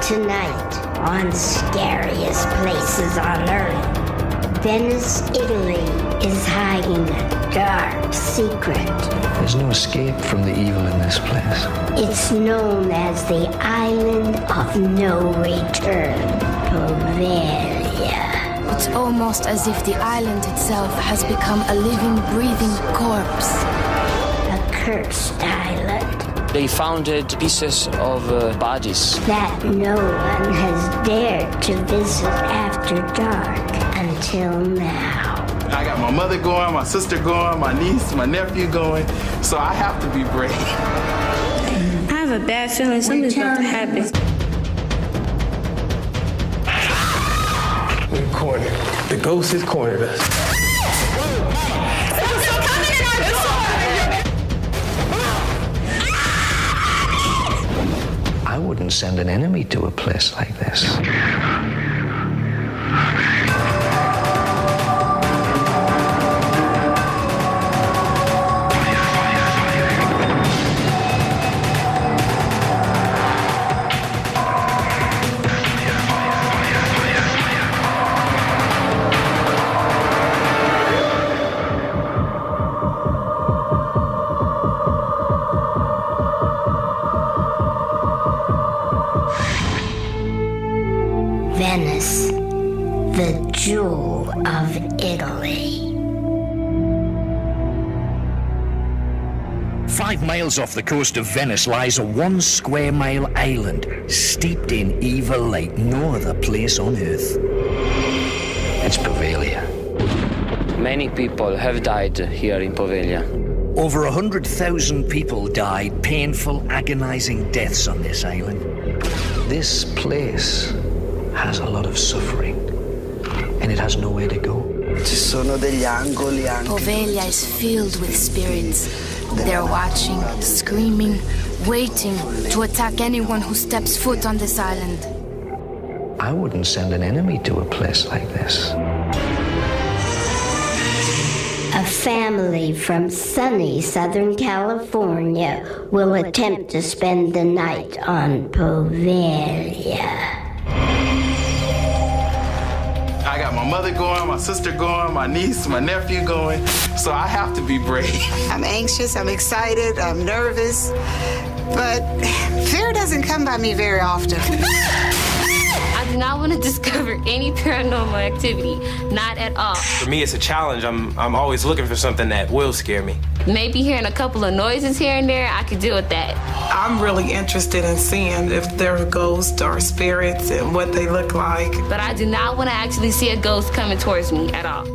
Tonight on Scariest Places on Earth, Venice, Italy is hiding a dark secret. There's no escape from the evil in this place. It's known as the Island of No Return, Poveglia. It's almost as if the island itself has become a living, breathing corpse. A cursed island. They found pieces of bodies that no one has dared to visit after dark until now. I got my mother going, my sister going, my niece, my nephew going, so I have to be brave. I have a bad feeling something's about to happen. We're cornered. The ghost has cornered us. I wouldn't send an enemy to a place like this. Venice, the jewel of Italy. 5 miles off the coast of Venice lies a 1 square mile island steeped in evil like no other place on earth. It's Poveglia. Many people have died here in Poveglia. Over 100,000 people died painful, agonizing deaths on this island. This place has a lot of suffering, and it has nowhere to go. Ci sono degli angoli anche. Poveglia is filled with spirits. They're watching, screaming, waiting to attack anyone who steps foot on this island. I wouldn't send an enemy to a place like this. A family from sunny Southern California will attempt to spend the night on Poveglia. I got my mother going, my sister going, my niece, my nephew going, so I have to be brave. I'm anxious, I'm excited, I'm nervous, but fear doesn't come by me very often. I do not want to discover any paranormal activity, not at all. For me, it's a challenge. I'm always looking for something that will scare me. Maybe hearing a couple of noises here and there, I could deal with that. I'm really interested in seeing if there are ghosts or spirits and what they look like. But I do not want to actually see a ghost coming towards me at all.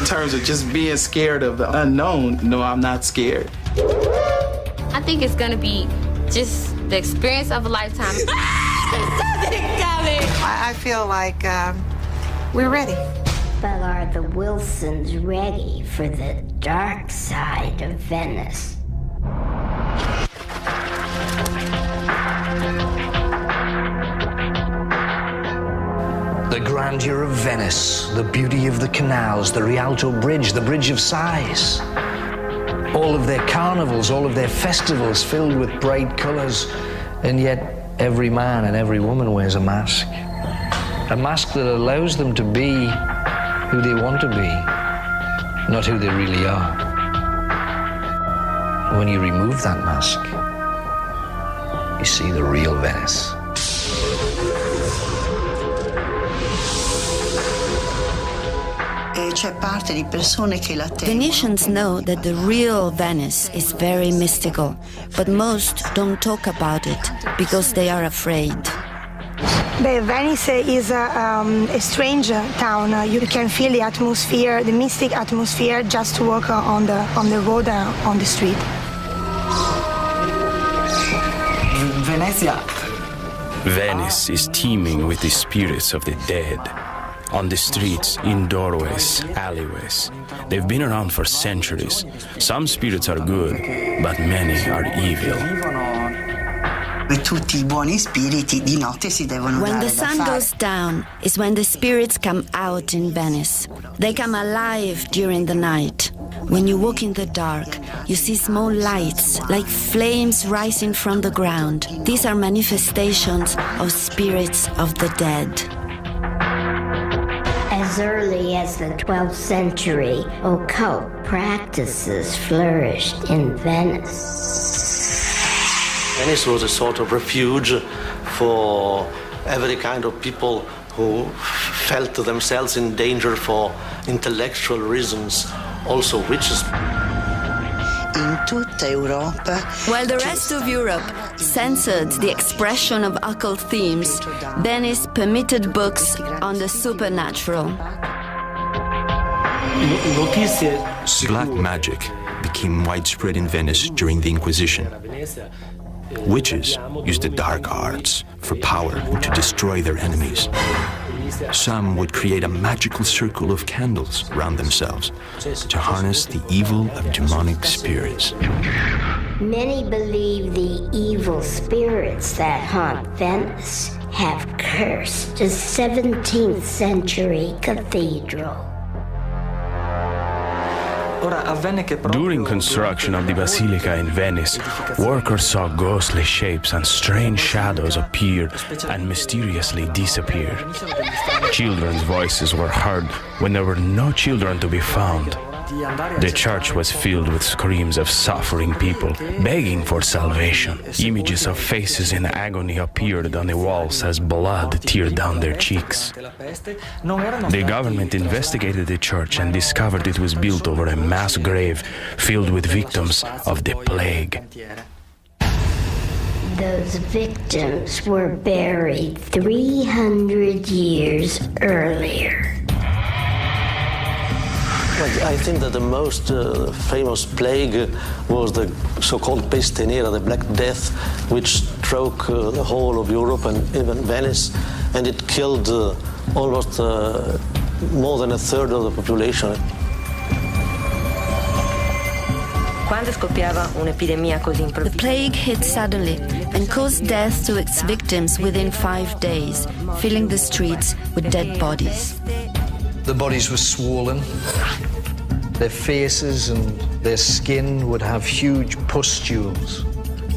In terms of just being scared of the unknown, no, I'm not scared. I think it's going to be just the experience of a lifetime. I feel like we're ready. But are the Wilsons ready for the dark side of Venice? The grandeur of Venice, the beauty of the canals, the Rialto Bridge, the Bridge of Sighs. All of their carnivals, all of their festivals filled with bright colors, and yet every man and every woman wears a mask. A mask that allows them to be who they want to be, not who they really are. When you remove that mask, you see the real Venice. Venetians know that the real Venice is very mystical, but most don't talk about it because they are afraid. Venice is a strange town. You can feel the atmosphere, the mystic atmosphere, just to walk on the road, on the street. Venice is teeming with the spirits of the dead. On the streets, in doorways, alleyways. They've been around for centuries. Some spirits are good, but many are evil. When the sun goes down is when the spirits come out in Venice. They come alive during the night. When you walk in the dark, you see small lights, like flames rising from the ground. These are manifestations of spirits of the dead. As early as the 12th century, occult practices flourished in Venice. Venice was a sort of refuge for every kind of people who felt themselves in danger for intellectual reasons, also witches. While the rest of Europe censored the expression of occult themes, Venice permitted books on the supernatural. Black magic became widespread in Venice during the Inquisition. Witches used the dark arts for power and to destroy their enemies. Some would create a magical circle of candles around themselves to harness the evil of demonic spirits. Many believe the evil spirits that haunt Venice have cursed a 17th century cathedral. During construction of the Basilica in Venice, workers saw ghostly shapes and strange shadows appear and mysteriously disappear. Children's voices were heard when there were no children to be found. The church was filled with screams of suffering people, begging for salvation. Images of faces in agony appeared on the walls as blood teared down their cheeks. The government investigated the church and discovered it was built over a mass grave filled with victims of the plague. Those victims were buried 300 years earlier. I think that the most famous plague was the so-called Peste Nera, the Black Death, which struck the whole of Europe and even Venice, and it killed almost more than a third of the population. The plague hit suddenly and caused death to its victims within 5 days, filling the streets with dead bodies. The bodies were swollen. Their faces and their skin would have huge pustules.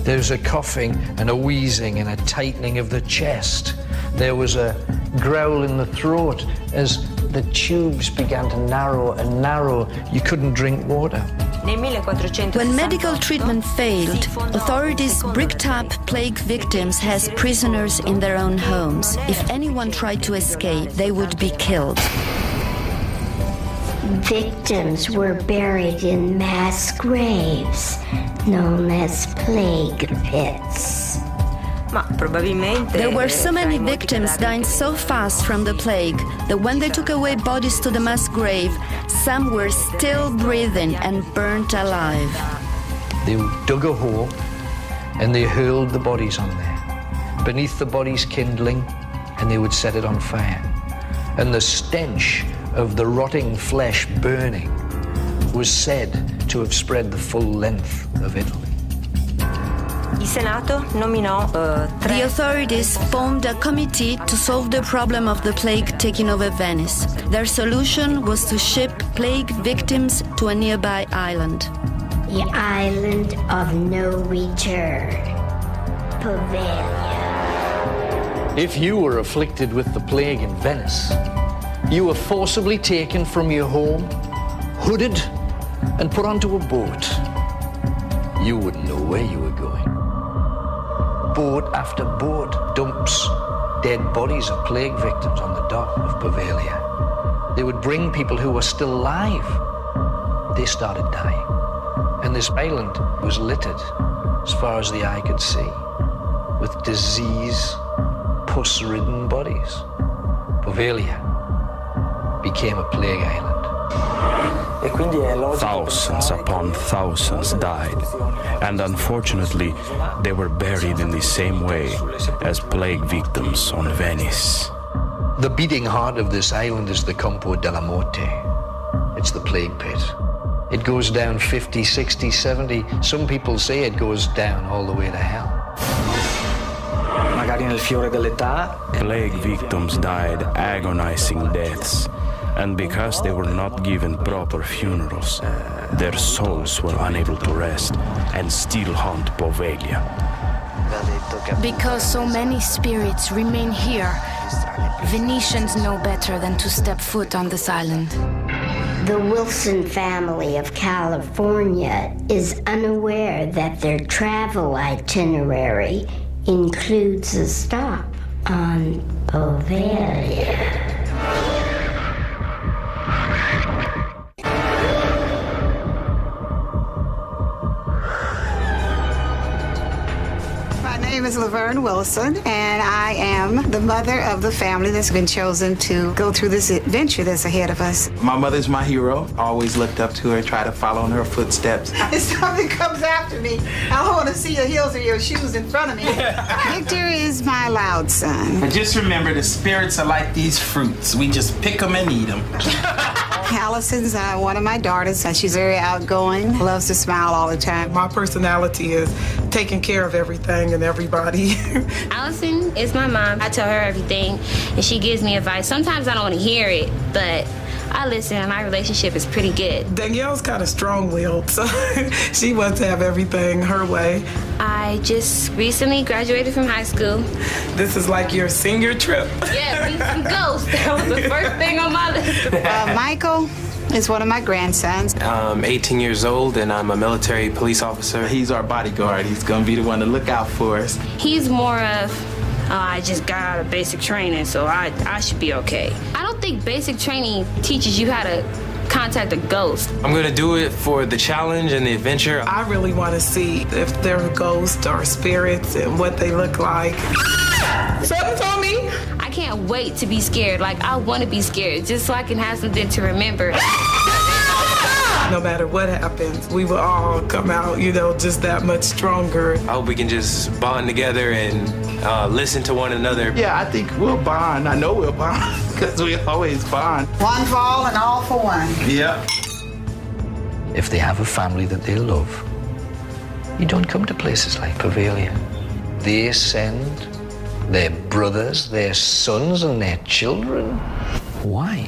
There was a coughing and a wheezing and a tightening of the chest. There was a growl in the throat as the tubes began to narrow and narrow. You couldn't drink water. When medical treatment failed, authorities bricked up plague victims as prisoners in their own homes. If anyone tried to escape, they would be killed. Victims were buried in mass graves known as plague pits. There were so many victims dying so fast from the plague that when they took away bodies to the mass grave, some were still breathing and burnt alive. They dug a hole and they hurled the bodies on there. Beneath the bodies kindling, and they would set it on fire. And the stench of the rotting flesh burning was said to have spread the full length of Italy. The authorities formed a committee to solve the problem of the plague taking over Venice. Their solution was to ship plague victims to a nearby island. The island of no return, Poveglia. If you were afflicted with the plague in Venice, you were forcibly taken from your home, hooded, and put onto a boat. You wouldn't know where you were going. Boat after boat dumps dead bodies of plague victims on the dock of Poveglia. They would bring people who were still alive. They started dying. And this island was littered, as far as the eye could see, with disease, pus-ridden bodies. Poveglia became a plague island. Thousands upon thousands died, and unfortunately, they were buried in the same way as plague victims on Venice. The beating heart of this island is the Campo della Morte. It's the plague pit. It goes down 50, 60, 70. Some people say it goes down all the way to hell. Plague victims died agonizing deaths, And because they were not given proper funerals, their souls were unable to rest and still haunt Poveglia. Because so many spirits remain here, Venetians know better than to step foot on this island. The Wilson family of California is unaware that their travel itinerary includes a stop on Poveglia. My name is Laverne Wilson, and I am the mother of the family that's been chosen to go through this adventure that's ahead of us. My mother's my hero. Always looked up to her, try to follow in her footsteps. If something comes after me, I don't want to see your heels or your shoes in front of me. Victor is my loud son. But just remember, the spirits are like these fruits. We just pick them and eat them. Allison's one of my daughters. She's very outgoing, loves to smile all the time. My personality is taking care of everything and everybody. Allison is my mom. I tell her everything, and she gives me advice. Sometimes I don't want to hear it, but I listen, and our relationship is pretty good. Danielle's kind of strong-willed, so she wants to have everything her way. I just recently graduated from high school. This is like your senior trip. Yeah, meet some ghosts. That was the first thing on my list. Michael is one of my grandsons. I'm 18 years old, and I'm a military police officer. He's our bodyguard. He's going to be the one to look out for us. He's more of, I just got out of basic training, so I should be okay. I don't think basic training teaches you how to contact a ghost. I'm going to do it for the challenge and the adventure. I really want to see if there are ghosts or spirits and what they look like. Something told me. I can't wait to be scared. Like, I want to be scared just so I can have something to remember. No matter what happens, we will all come out, just that much stronger. I hope we can just bond together and listen to one another. Yeah, I think we'll bond. I know we'll bond because we always bond. One for all and all for one. Yeah. If they have a family that they love, you don't come to places like Poveglia. They send their brothers, their sons, and their children. Why?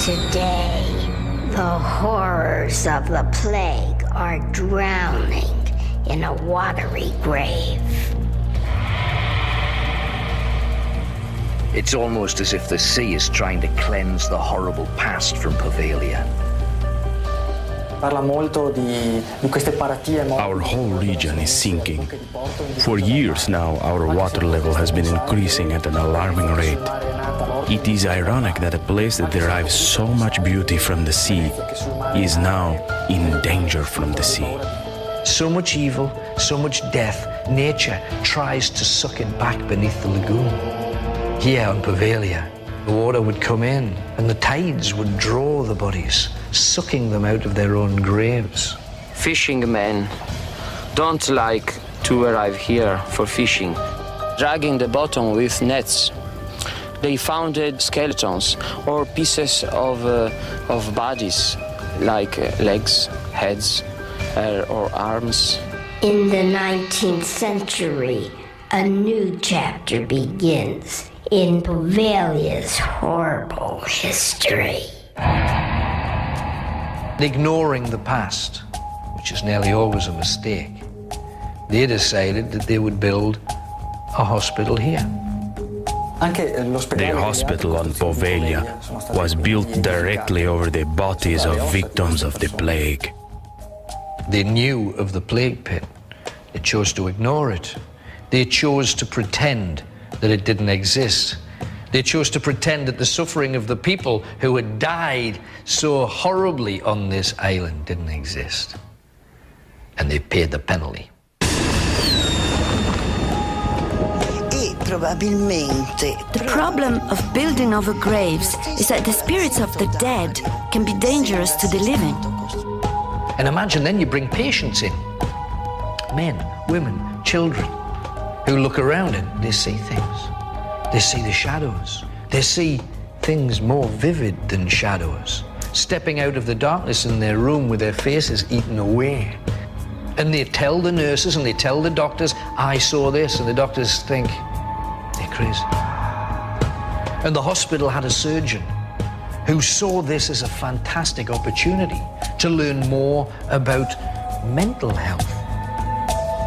Today, the horrors of the plague are drowning in a watery grave. It's almost as if the sea is trying to cleanse the horrible past from Poveglia. Our whole region is sinking. For years now, our water level has been increasing at an alarming rate. It is ironic that a place that derives so much beauty from the sea is now in danger from the sea. So much evil, so much death, nature tries to suck it back beneath the lagoon. Here on Poveglia, the water would come in and the tides would draw the bodies, sucking them out of their own graves. Fishing men don't like to arrive here for fishing. Dragging the bottom with nets, they found skeletons or pieces of bodies, like legs, heads, or arms. In the 19th century, a new chapter begins in Poveglia's horrible history. Ignoring the past, which is nearly always a mistake, they decided that they would build a hospital here. The hospital on Poveglia was built directly over the bodies of victims of the plague. They knew of the plague pit. They chose to ignore it. They chose to pretend that it didn't exist. They chose to pretend that the suffering of the people who had died so horribly on this island didn't exist. And they paid the penalty. The problem of building over graves is that the spirits of the dead can be dangerous to the living. And imagine then you bring patients in. Men, women, children, who look around and they see things. They see the shadows. They see things more vivid than shadows, stepping out of the darkness in their room with their faces eaten away. And they tell the nurses and they tell the doctors, I saw this, and the doctors think, they're crazy. And the hospital had a surgeon who saw this as a fantastic opportunity to learn more about mental health.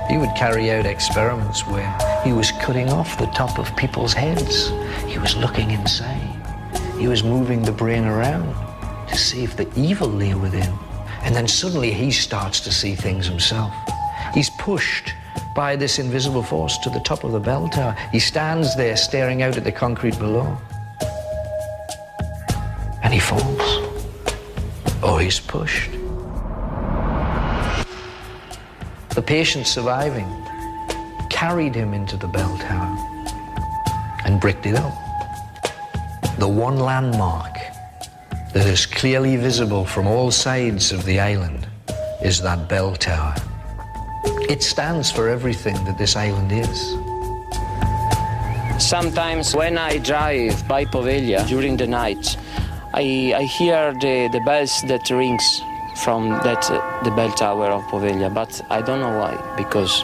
He would carry out experiments where he was cutting off the top of people's heads. He was looking inside. He was moving the brain around to see if the evil lay within. And then suddenly he starts to see things himself. He's pushed by this invisible force to the top of the bell tower. He stands there staring out at the concrete below. And he falls. Or he's pushed. The patient surviving carried him into the bell tower and bricked it up. The one landmark that is clearly visible from all sides of the island is that bell tower. It stands for everything that this island is. Sometimes when I drive by Poveglia during the night, I hear the bells that rings from the bell tower of Poveglia, but I don't know why, because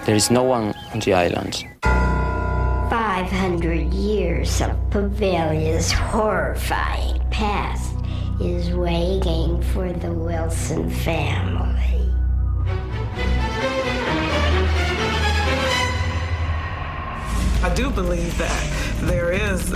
there is no one on the island. 500 years of Poveglia's horrifying past is waiting for the Wilson family. I do believe that there is,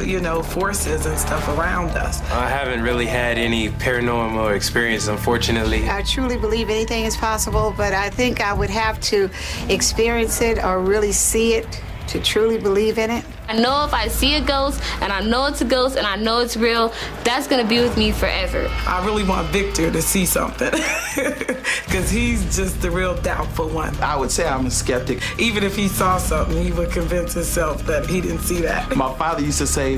forces and stuff around us. I haven't really had any paranormal experience, unfortunately. I truly believe anything is possible, but I think I would have to experience it or really see it to truly believe in it. I know if I see a ghost, and I know it's a ghost, and I know it's real, that's gonna be with me forever. I really want Victor to see something, because he's just the real doubtful one. I would say I'm a skeptic. Even if he saw something, he would convince himself that he didn't see that. My father used to say,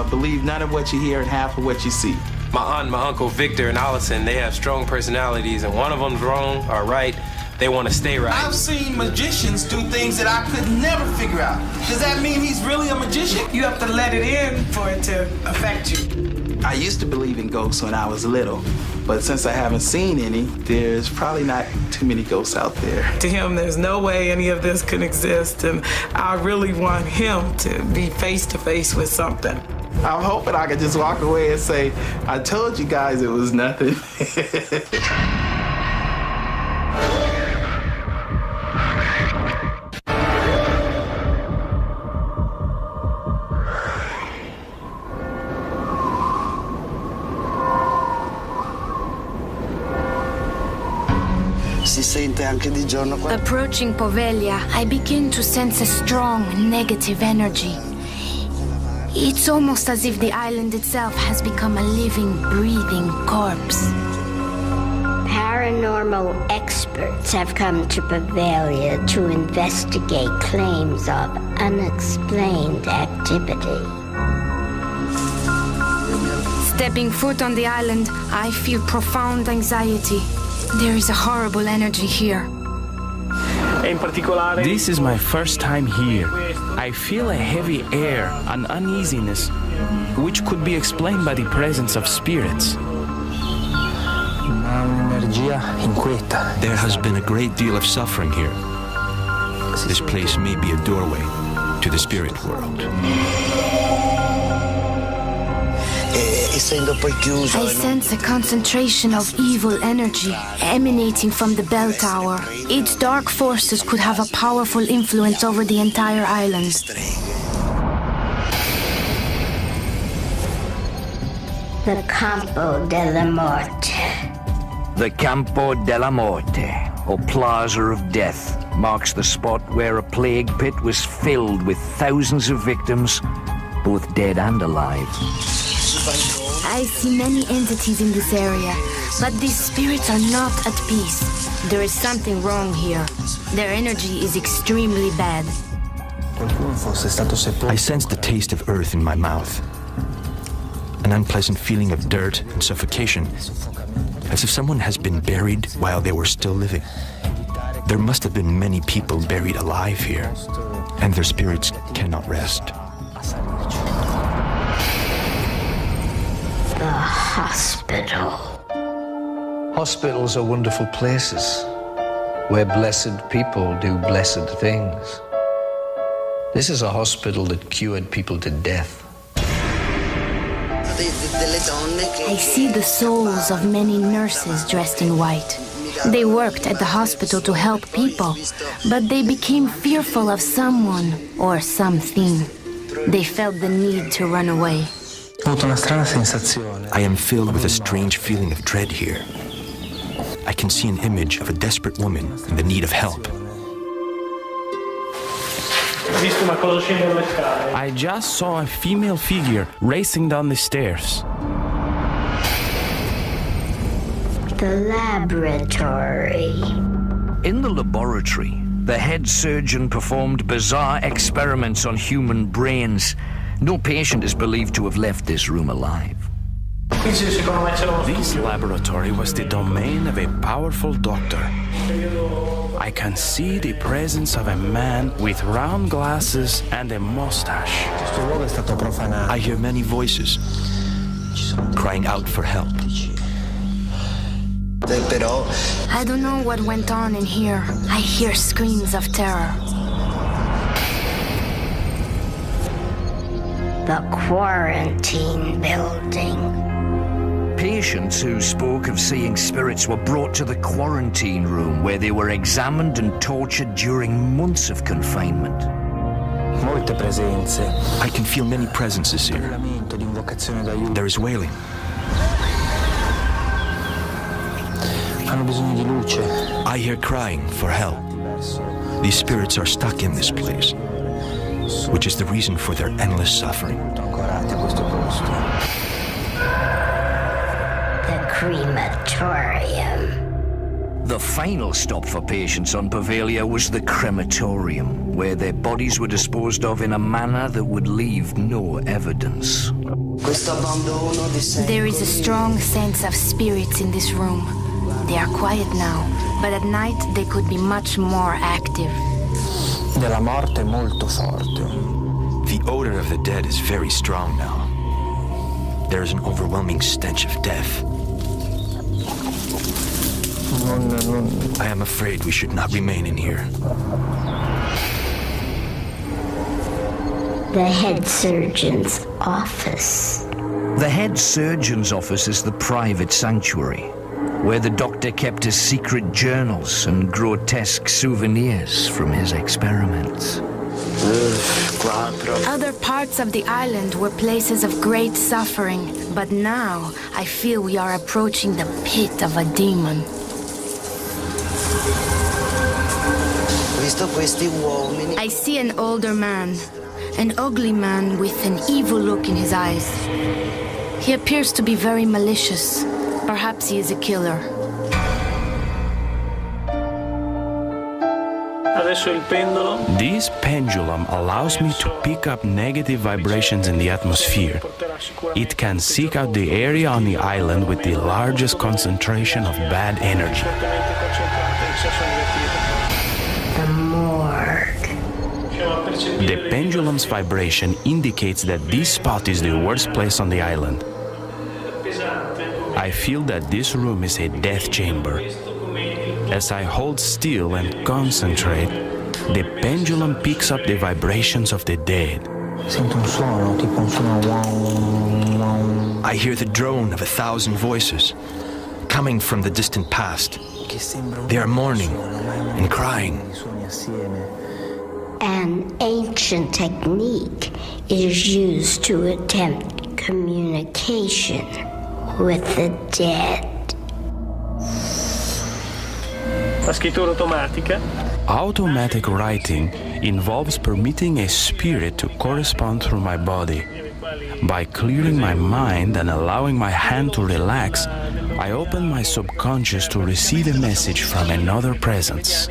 believe none of what you hear and half of what you see. My aunt and my uncle, Victor and Allison, they have strong personalities, and one of them's wrong or right. They want to stay right. I've seen magicians do things that I could never figure out. Does that mean he's really a magician? You have to let it in for it to affect you. I used to believe in ghosts when I was little, but since I haven't seen any, there's probably not too many ghosts out there. To him, there's no way any of this can exist, and I really want him to be face to face with something. I'm hoping I could just walk away and say, I told you guys it was nothing. Approaching Poveglia, I begin to sense a strong negative energy. It's almost as if the island itself has become a living, breathing corpse. Paranormal experts have come to Poveglia to investigate claims of unexplained activity. Stepping foot on the island, I feel profound anxiety. There is a horrible energy here. This is my first time here. I feel a heavy air, an uneasiness, which could be explained by the presence of spirits. There has been a great deal of suffering here. This place may be a doorway to the spirit world. I sense a concentration of evil energy emanating from the bell tower. Its dark forces could have a powerful influence over the entire island. The Campo della Morte. The Campo della Morte, or Plaza of Death, marks the spot where a plague pit was filled with thousands of victims, both dead and alive. I see many entities in this area, but these spirits are not at peace. There is something wrong here. Their energy is extremely bad. I sense the taste of earth in my mouth. An unpleasant feeling of dirt and suffocation, as if someone has been buried while they were still living. There must have been many people buried alive here, and their spirits cannot rest. The hospital. Hospitals are wonderful places. where blessed people do blessed things. This is a hospital that cured people to death. I see the souls of many nurses dressed in white. They worked at the hospital to help people, but they became fearful of someone or something. They felt the need to run away. I am filled with a strange feeling of dread here. I can see an image of a desperate woman in the need of help. I just saw a female figure racing down the stairs. The laboratory. In the laboratory, the head surgeon performed bizarre experiments on human brains. No patient is believed to have left this room alive. This laboratory was the domain of a powerful doctor. I can see the presence of a man with round glasses and a mustache. I hear many voices crying out for help. I don't know what went on in here. I hear screams of terror. The quarantine building. Patients who spoke of seeing spirits were brought to the quarantine room where they were examined and tortured during months of confinement. I can feel many presences here. There is wailing. I hear crying for help. These spirits are stuck in this place, which is the reason for their endless suffering. The crematorium. The final stop for patients on Poveglia was the crematorium, where their bodies were disposed of in a manner that would leave no evidence. There is a strong sense of spirits in this room. They are quiet now, but at night they could be much more active. The odor of the dead is very strong now. There is an overwhelming stench of death. I am afraid we should not remain in here. The head surgeon's office. The head surgeon's office is the private sanctuary, where the doctor kept his secret journals and grotesque souvenirs from his experiments. Other parts of the island were places of great suffering, but now I feel we are approaching the pit of a demon. I see an older man, an ugly man with an evil look in his eyes. He appears to be very malicious. Perhaps he is a killer. This pendulum allows me to pick up negative vibrations in the atmosphere. It can seek out the area on the island with the largest concentration of bad energy. The morgue. The pendulum's vibration indicates that this spot is the worst place on the island. I feel that this room is a death chamber. As I hold still and concentrate, the pendulum picks up the vibrations of the dead. I hear the drone of 1,000 voices coming from the distant past. They are mourning and crying. An ancient technique is used to attempt communication with the dead. Automatic writing involves permitting a spirit to correspond through my body. By clearing my mind and allowing my hand to relax, I open my subconscious to receive a message from another presence.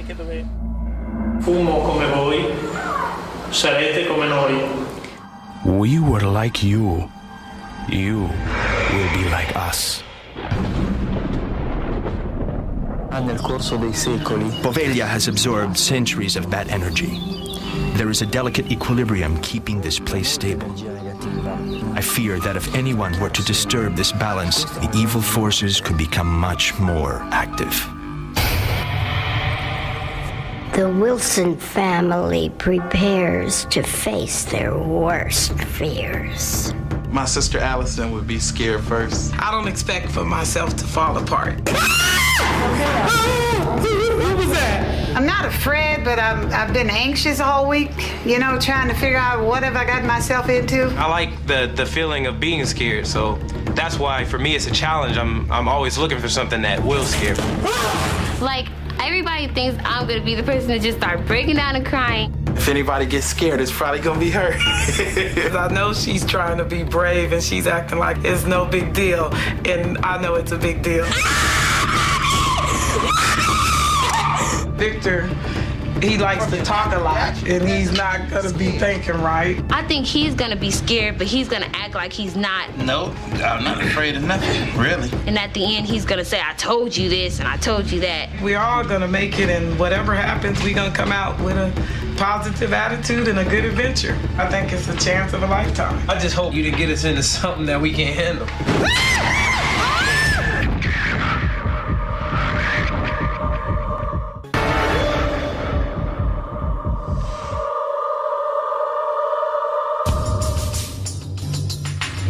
We were like you. You will be like us. Poveglia has absorbed centuries of bad energy. There is a delicate equilibrium keeping this place stable. I fear that if anyone were to disturb this balance, the evil forces could become much more active. The Wilson family prepares to face their worst fears. My sister Allison would be scared first. I don't expect for myself to fall apart. Who was that? I'm not afraid, but I've been anxious all week, you know, trying to figure out what have I got myself into. I like the feeling of being scared, so that's why for me it's a challenge. I'm always looking for something that will scare me. Like, everybody thinks I'm gonna be the person to just start breaking down and crying. If anybody gets scared, it's probably gonna be her. I know she's trying to be brave and she's acting like it's no big deal, and I know it's a big deal. Victor, he likes to talk a lot, and he's not gonna be thinking right. I think he's gonna be scared, but he's gonna act like he's not. Nope, I'm not afraid of nothing, really. And at the end, he's gonna say, I told you this and I told you that. We're all gonna make it, and whatever happens, we're gonna come out with a positive attitude and a good adventure. I think it's a chance of a lifetime. I just hope you didn't get us into something that we can't handle.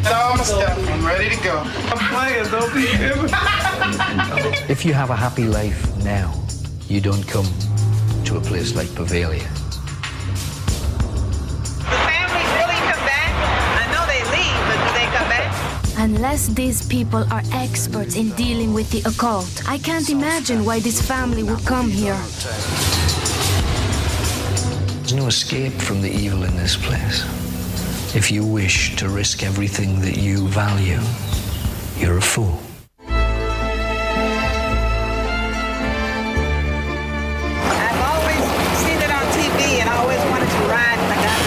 All my stuff, I'm ready to go. I'm playing, don't be If you have a happy life now, you don't come to a place like Poveglia. The families really come back? I know they leave, but do they come back? Unless these people are experts in dealing with the occult, I can't imagine why this family would come here. There's no escape from the evil in this place. If you wish to risk everything that you value, you're a fool. I've always seen it on TV and I always wanted to ride like that.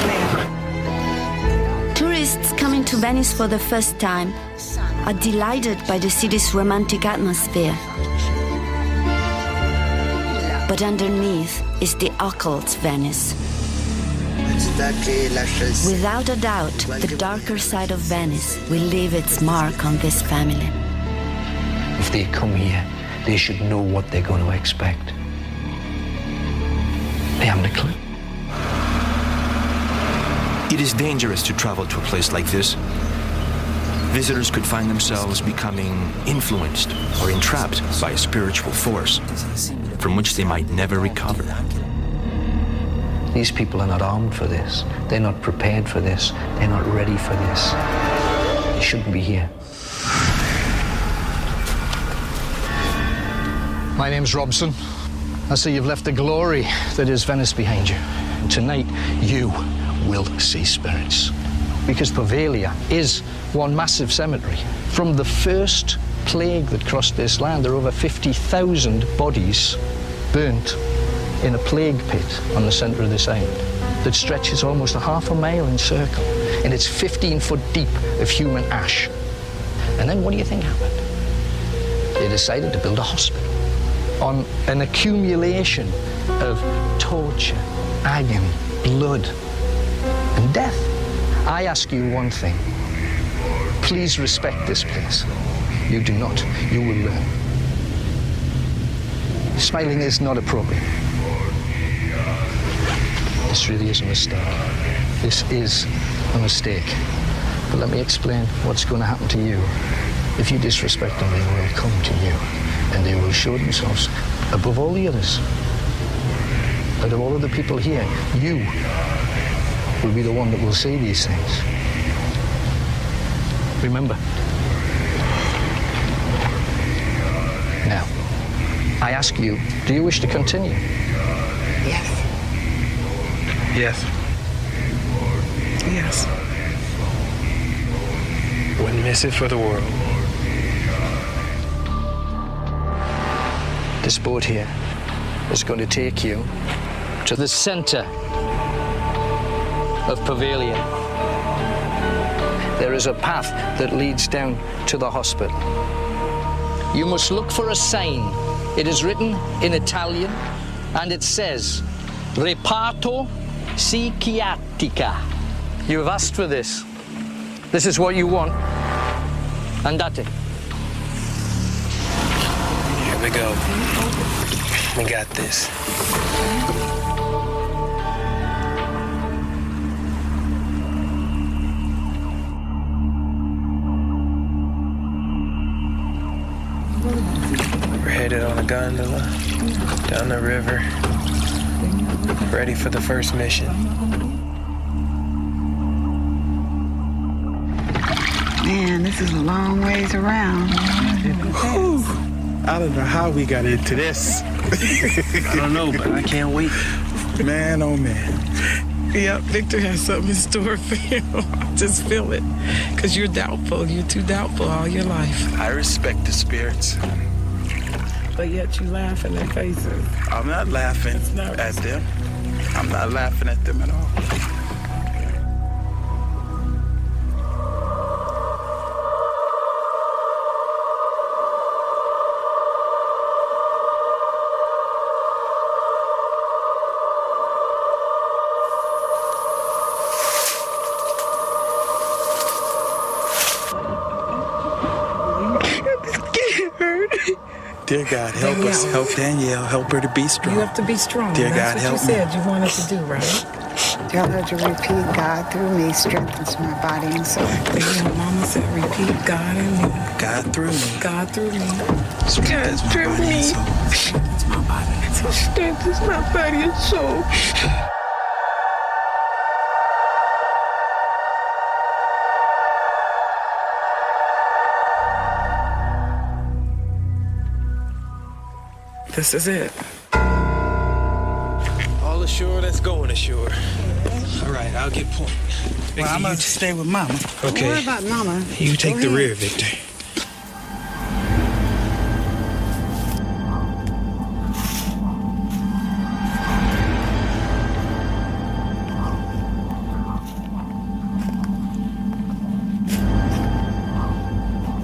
Tourists coming to Venice for the first time are delighted by the city's romantic atmosphere. But underneath is the occult Venice. Without a doubt, the darker side of Venice will leave its mark on this family. If they come here, they should know what they're going to expect. They haven't a clue. It is dangerous to travel to a place like this. Visitors could find themselves becoming influenced or entrapped by a spiritual force from which they might never recover. These people are not armed for this. They're not prepared for this. They're not ready for this. They shouldn't be here. My name's Robson. I see you've left the glory that is Venice behind you. And tonight, you will see spirits. Because Poveglia is one massive cemetery. From the first plague that crossed this land, there are over 50,000 bodies burnt in a plague pit on the centre of this island that stretches almost a half a mile in circle, and it's 15 foot deep of human ash. And then what do you think happened? They decided to build a hospital on an accumulation of torture, agony, blood, and death. I ask you one thing. Please respect this place. You do not, you will learn. Smiling is not appropriate. This really is a mistake. This is a mistake. But let me explain what's going to happen to you. If you disrespect them, they will come to you, and they will show themselves above all the others. Out of all of the people here, you will be the one that will see these things. Remember. Now, I ask you, do you wish to continue? Yes. Yes. Yes. Wouldn't miss it for the world. This boat here is going to take you to the center of Poveglia. There is a path that leads down to the hospital. You must look for a sign. It is written in Italian, and it says, Reparto Psichiatrica. You have asked for this. This is what you want. Andate. Here we go. We got this. We're headed on a gondola down the river, ready for the first mission. Man, this is a long ways around. Whew. I don't know how we got into this. I don't know, but I can't wait. Man, oh man. Yeah, Victor has something in store for you. I just feel it. Because you're doubtful. You're too doubtful all your life. I respect the spirits. But yet you laugh in their faces. I'm not laughing at them. I'm not laughing at them at all. Dear God, help us. Help Danielle. Help her to be strong. You have to be strong. Dear That's God, help what you said you wanted to do, right? Tell her to repeat, God through me strengthens my body and soul. Yeah, Mama said repeat, God in me. God through me. God through me. Strengthens my body and soul. Strengthens my body and soul. Strengthens my body and soul. This is it. All ashore, let's go ashore. All right, I'll get point. Well, I'm going to stay with Mama. Okay. What about Mama? You take the rear, Victor.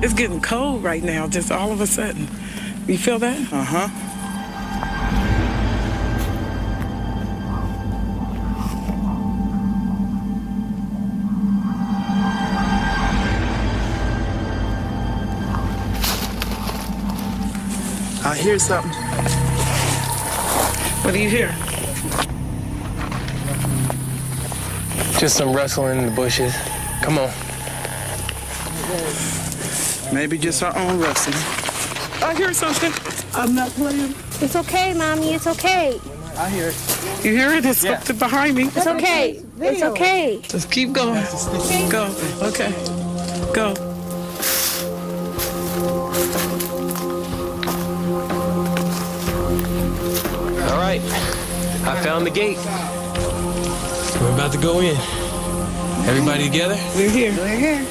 It's getting cold right now, just all of a sudden. You feel that? Uh-huh. I hear something. What do you hear? Just some rustling in the bushes. Come on. Maybe just our own rustling. I hear something. I'm not playing. It's okay, Mommy. It's okay. I hear it. You hear it? It's something behind me. It's okay. It's okay. Just keep going. Go. Okay. Go. All right. I found the gate. We're about to go in. Everybody together? We're here. We're here.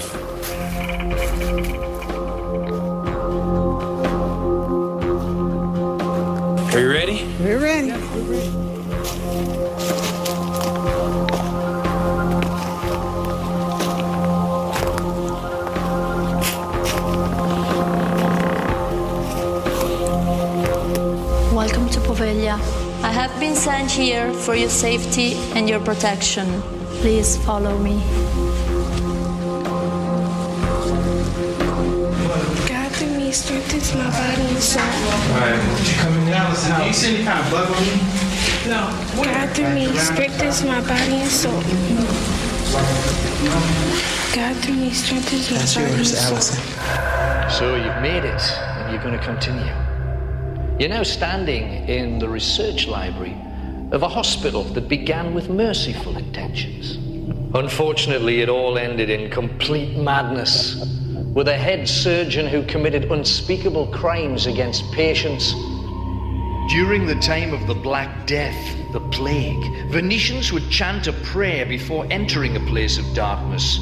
Are you ready? We're ready. Welcome to Poveglia. I have been sent here for your safety and your protection. Please follow me. God through me strengthens my body and soul. All right, you coming down? Do you see any kind of bug on me? No. God through me strengthens my body and soul. God through me strengthens my That's body and yours, soul. Allison. So you've made it, and you're going to continue. You're now standing in the research library of a hospital that began with merciful intentions. Unfortunately, it all ended in complete madness, with a head surgeon who committed unspeakable crimes against patients. During the time of the Black Death, the plague, Venetians would chant a prayer before entering a place of darkness.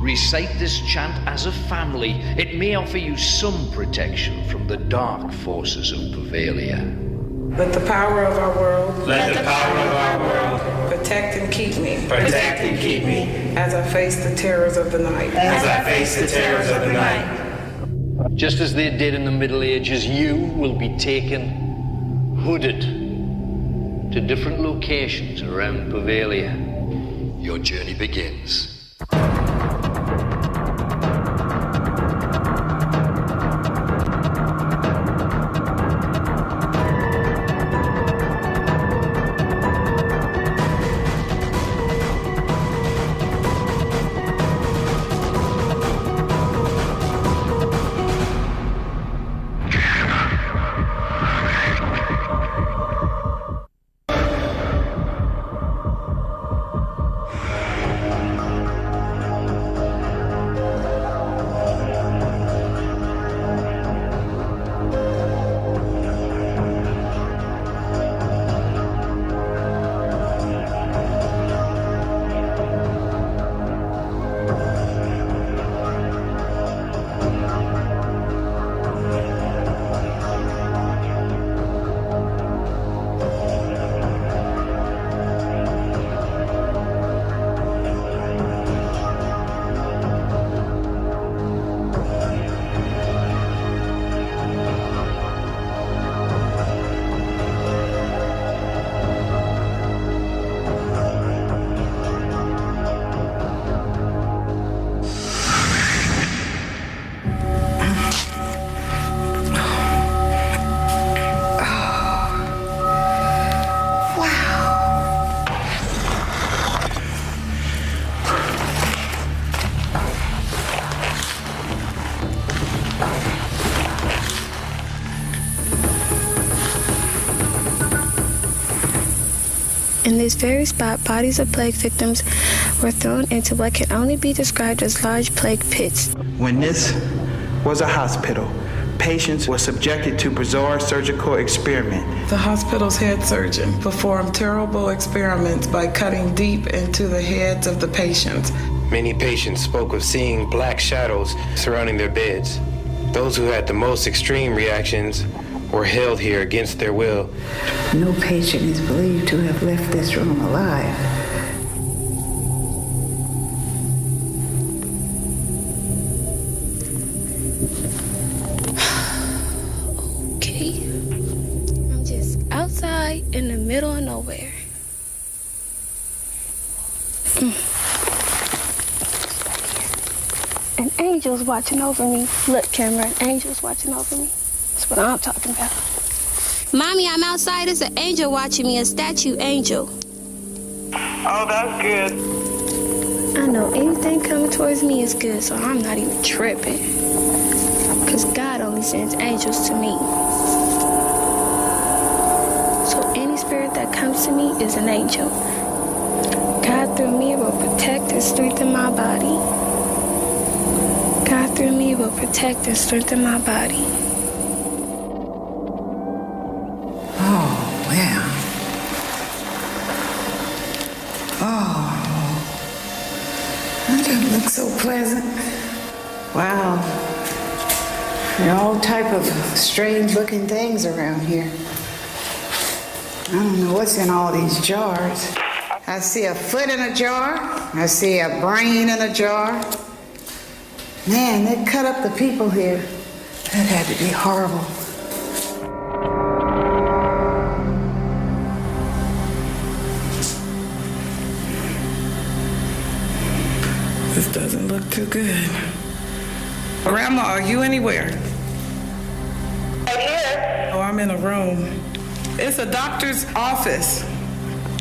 Recite this chant as a family. It may offer you some protection from the dark forces of Poveglia. Let the power of our world. Let the power of our world Protect and keep me. protect and keep me As I face the terrors of the night. as I face the terrors of the night. Just as they did in the Middle Ages, you will be taken, hooded, to different locations around Poveglia. Your journey begins. In this very spot, bodies of plague victims were thrown into what can only be described as large plague pits. When this was a hospital, patients were subjected to bizarre surgical experiments. The hospital's head surgeon performed terrible experiments by cutting deep into the heads of the patients. Many patients spoke of seeing black shadows surrounding their beds. Those who had the most extreme reactions were held here against their will. No patient is believed to have left this room alive. Okay. I'm just outside in the middle of nowhere. An angel's watching over me. Look, Cameron, an angel's watching over me. That's what I'm talking about. Mommy, I'm outside. There's an angel watching me, a statue angel. Oh, that's good. I know anything coming towards me is good, so I'm not even tripping. Because God only sends angels to me. So any spirit that comes to me is an angel. God through me will protect and strengthen my body. God through me will protect and strengthen my body. Oh, wow. Oh, that doesn't look so pleasant. Wow. There are all type of strange-looking things around here. I don't know what's in all these jars. I see a foot in a jar. I see a brain in a jar. Man, they cut up the people here. That had to be horrible. This doesn't look too good. Grandma, are you anywhere? Right here. Oh, I'm in a room. It's a doctor's office.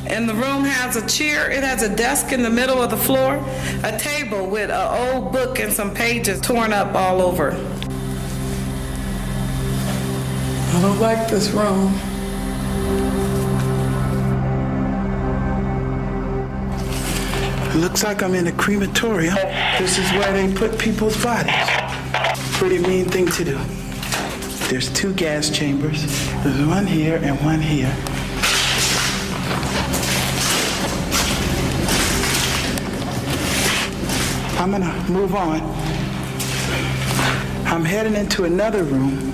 And the room has a chair. It has a desk in the middle of the floor, a table with an old book and some pages torn up all over. I don't like this room. It looks like I'm in a crematorium. This is where they put people's bodies. Pretty mean thing to do. There's 2 gas chambers. There's one here and one here. I'm gonna move on. I'm heading into another room.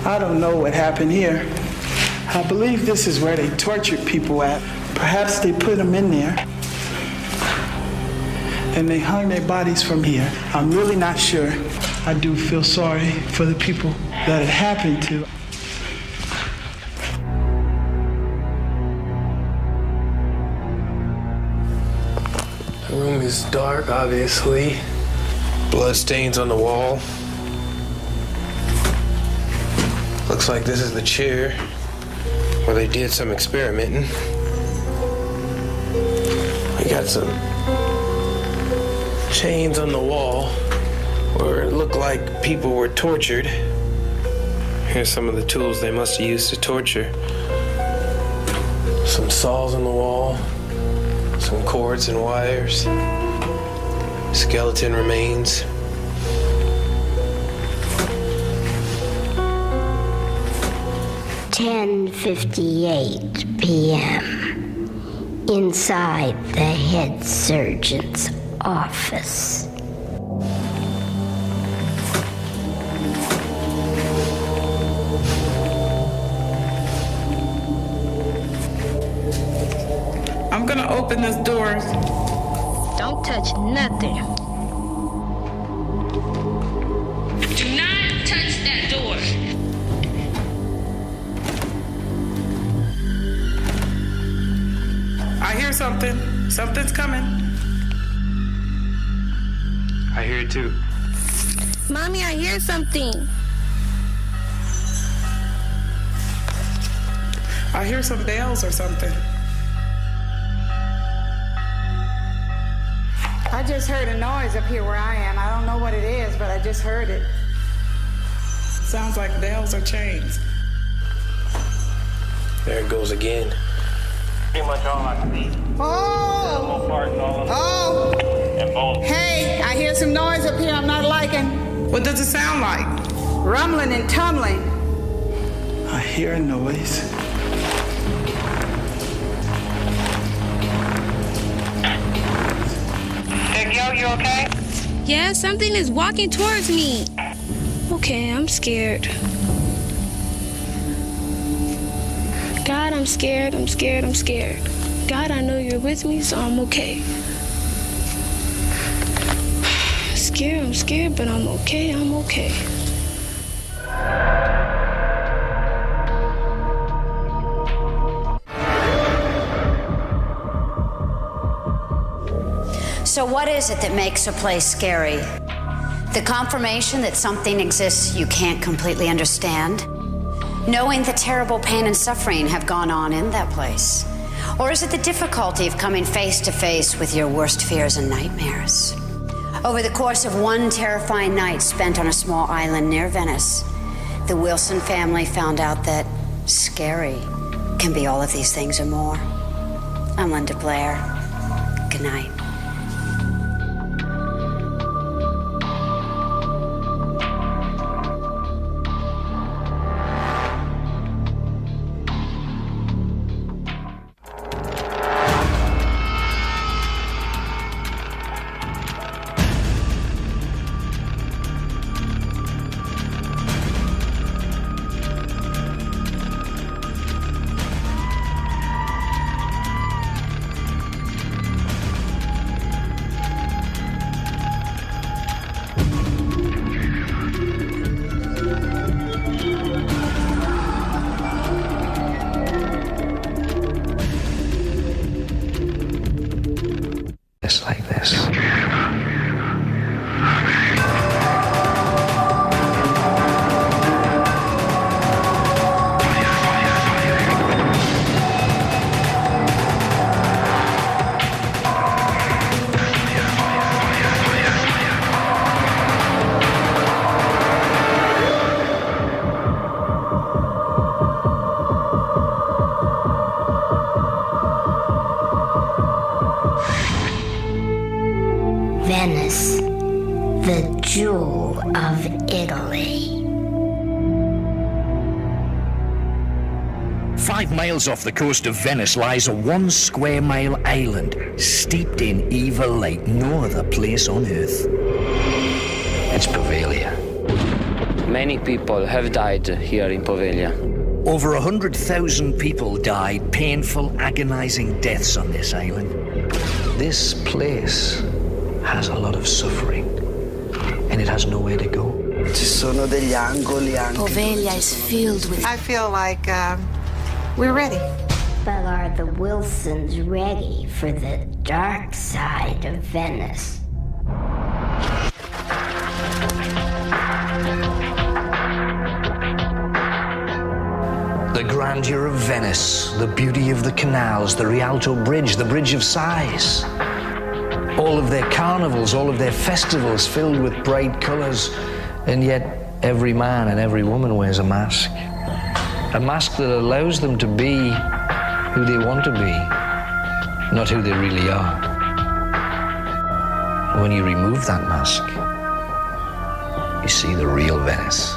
I don't know what happened here. I believe this is where they tortured people at. Perhaps they put them in there and they hung their bodies from here. I'm really not sure. I do feel sorry for the people that it happened to. The room is dark, obviously. Blood stains on the wall. Looks like this is the chair where they did some experimenting. We got some chains on the wall where it looked like people were tortured. Here's some of the tools they must have used to torture. Some saws on the wall. Some cords and wires, skeleton remains. "10:58 p.m. inside the head surgeon's office. I'm gonna open this door. Don't touch nothing. Do not touch that door. I hear something. Something's coming. I hear it too. Mommy, I hear something. I hear some bells or something. I just heard a noise up here where I am. I don't know what it is, but I just heard it. Sounds like bells or chains. There it goes again. Pretty much all I see. Oh! Oh! Hey, I hear some noise up here I'm not liking. What does it sound like? Rumbling and tumbling. I hear a noise. Yo, you okay? Yeah, something is walking towards me. Okay, I'm scared. God, I'm scared, I'm scared, I'm scared. God, I know you're with me, so I'm okay. I'm scared, but I'm okay, I'm okay. So what is it that makes a place scary? The confirmation that something exists you can't completely understand? Knowing the terrible pain and suffering have gone on in that place? Or is it the difficulty of coming face to face with your worst fears and nightmares? Over the course of one terrifying night spent on a small island near Venice, the Wilson family found out that scary can be all of these things and more. I'm Linda Blair. Good night. Just like this. Venice, the jewel of Italy. 5 miles off the coast of Venice lies a 1 square mile island steeped in evil like no other place on earth. It's Poveglia. Many people have died here in Poveglia. Over 100,000 people died painful, agonizing deaths on this island. This place has a lot of suffering, and it has nowhere to go. Ci sono degli angoli anche. Poveglia is filled with... I feel like we're ready. But are the Wilsons ready for the dark side of Venice? The grandeur of Venice, the beauty of the canals, the Rialto Bridge, the Bridge of Sighs. All of their carnivals, all of their festivals filled with bright colors, and yet every man and every woman wears a mask. A mask that allows them to be who they want to be, not who they really are. When you remove that mask, you see the real Venice.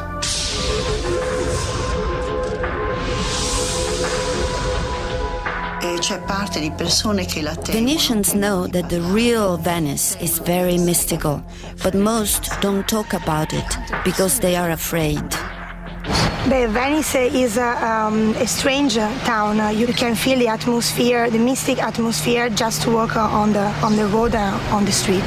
Venetians know that the real Venice is very mystical, but most don't talk about it because they are afraid. Venice is a strange town. You can feel the atmosphere, the mystic atmosphere, just to walk on the road, on the street.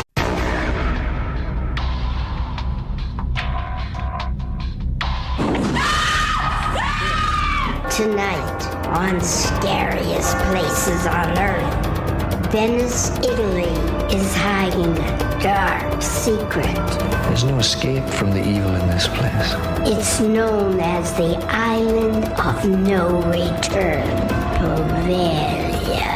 Tonight, on Scariest Places on Earth, Venice, Italy is hiding a dark secret. There's no escape from the evil in this place. It's known as the Island of No Return, Poveglia.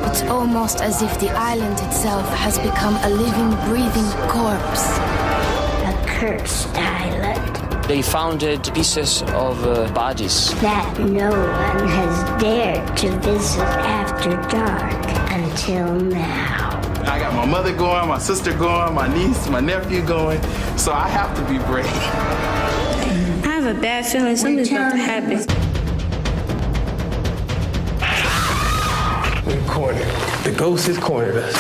It's almost as if the island itself has become a living, breathing corpse. A cursed island, They founded pieces of bodies. That no one has dared to visit after dark until now. I got my mother going, my sister going, my niece, my nephew going, so I have to be brave. I have a bad feeling something's about to happen. We're cornered. The ghost has cornered us.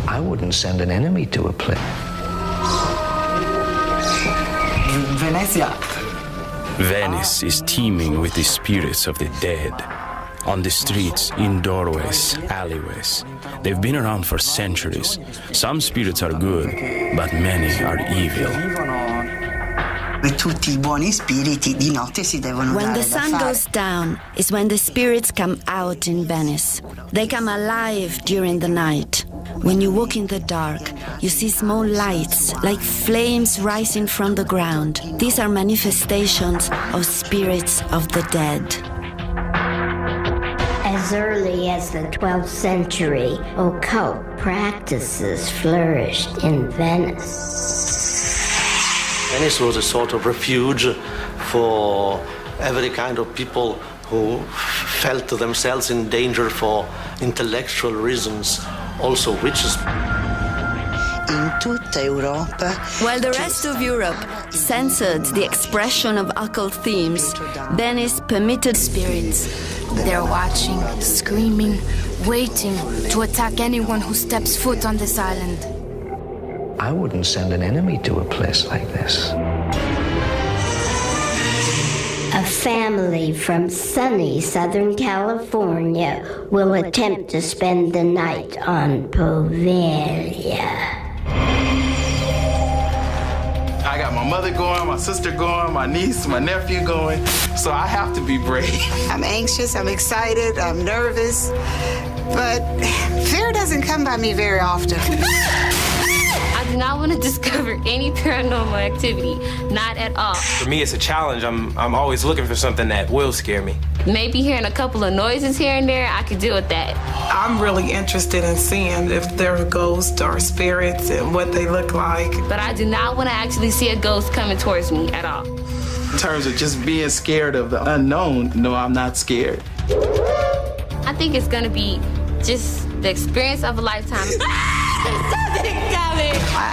I wouldn't send an enemy to a place. Venezia. Venice is teeming with the spirits of the dead. On the streets, in doorways, alleyways. They've been around for centuries. Some spirits are good, but many are evil. When the sun goes down is when the spirits come out in Venice. They come alive during the night. When you walk in the dark, you see small lights, like flames rising from the ground. These are manifestations of spirits of the dead. As early as the 12th century, occult practices flourished in Venice. Venice was a sort of refuge for every kind of people who felt themselves in danger for intellectual reasons, also witches. While the rest of Europe censored the expression of occult themes, Venice permitted spirits. They're watching, screaming, waiting to attack anyone who steps foot on this island. I wouldn't send an enemy to a place like this. A family from sunny Southern California will attempt to spend the night on Poveglia. I got my mother going, my sister going, my niece, my nephew going, so I have to be brave. I'm anxious, I'm excited, I'm nervous, but fear doesn't come by me very often. I do not want to discover any paranormal activity, not at all. For me, it's a challenge. I'm always looking for something that will scare me. Maybe hearing a couple of noises here and there, I could deal with that. I'm really interested in seeing if there are ghosts or spirits and what they look like. But I do not want to actually see a ghost coming towards me at all. In terms of just being scared of the unknown, no, I'm not scared. I think it's going to be just the experience of a lifetime. Something coming!